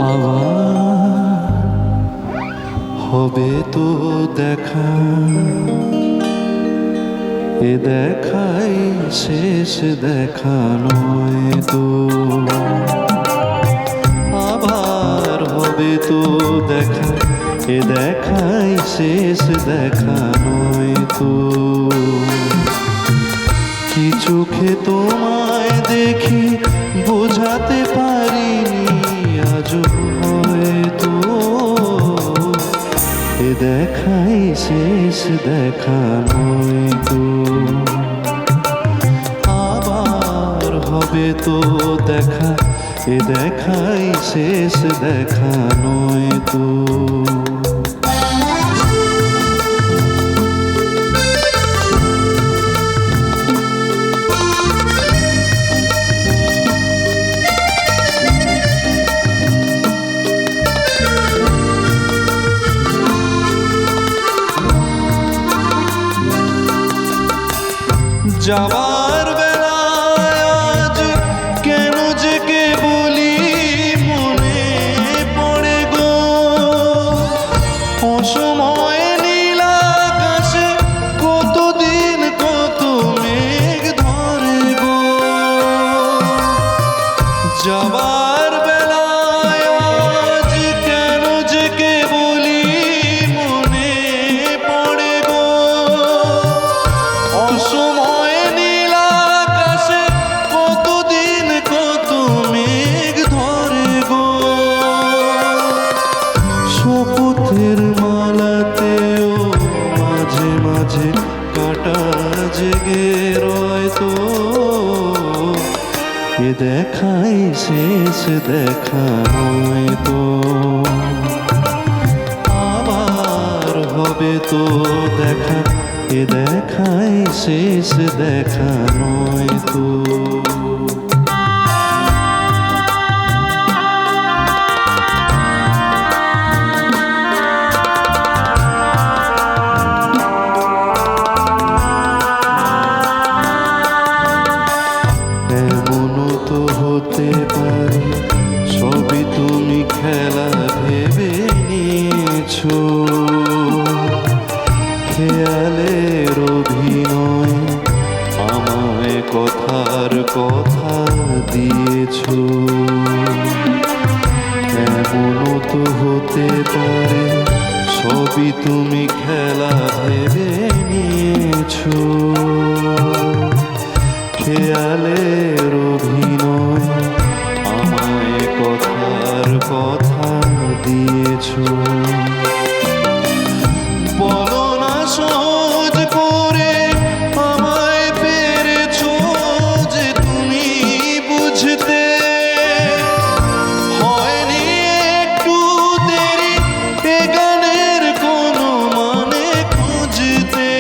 আবার হবে তো দেখা, এ দেখাই শেষ দেখা নয় তো। আবার হবে তো দেখা, এ দেখাই শেষ দেখা নয় তো। কি চোখে তোমায় দেখি বোঝাতে পারিনি আজও হয়তো, এ দেখাই শেষ দেখা নয় তো। আবার হবে তো দেখা, এ দেখাই শেষ দেখা নয় তো। যাবার বেলায় আজ কেন যে কে বলি মনে পড়ে গো, অসময়ে নীল আকাশে কতদিন কত মেঘ ধরে গো। যাবার বেলায় আজ কেন যে কে বলি মনে পড়ে গো, অসময়ে শপথের মালাতেও মাঝে মাঝে কাটা জেগে রয় তো, এ দেখাই শেষ দেখা নয় তো। আবার হবে তো দেখা, এ দেখাই শেষ দেখা নয় তো। এমনও তো হতে পারে সবই তুমি খেলা ভেবে নিয়েছো, খেয়ালের অভিনয় আমায় কথার কথা দিয়েছো। এমনও তো হতে পারে সবই তুমি খেলা ভেবে নিয়েছো, খেয়ালের অভিনয় আমায় কথার কথা দিয়েছো। বলো না সহজ করে আমায় পেরেছো যে তুমি বুঝতে, হয়নি একটু দেরি এ গানের কোনো মানে খুঁজতে।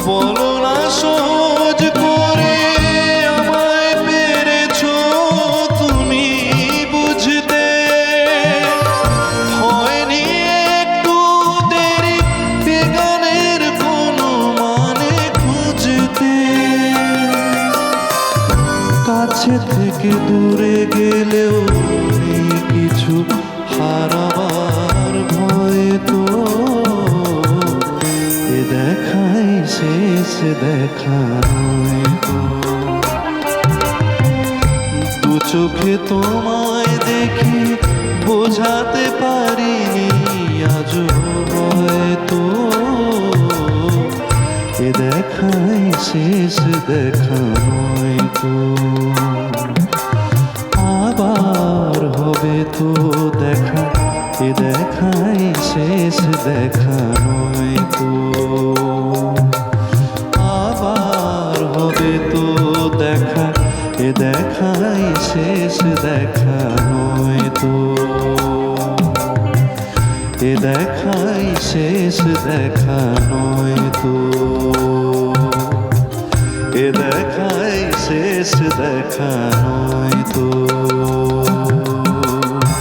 বলো না সহজ করে আমায় পেরেছো তুমি বুঝতে, হয়নি একটু দেরি এ গানের কোনো মানে খুঁজতে। কাছে থেকে দূরে গেলেও নেই কিছু হারাবার ভয় তো, এ দেখাই শেষ দেখা নয় তো। দু চোখে তোমায় দেখি বোঝাতে পারিনি আজও হয়তো, এ দেখাই শেষ দেখা নয় তো। আবার হবে তো দেখা, এ দেখাই শেষ দেখা নয় তো। আবার হবে তো দেখা, এ দেখাই শেষ দেখা নয় তো। এ দেখাই শেষ দেখা নয় তো। এ দেখাই শেষ দেখা নয় তো।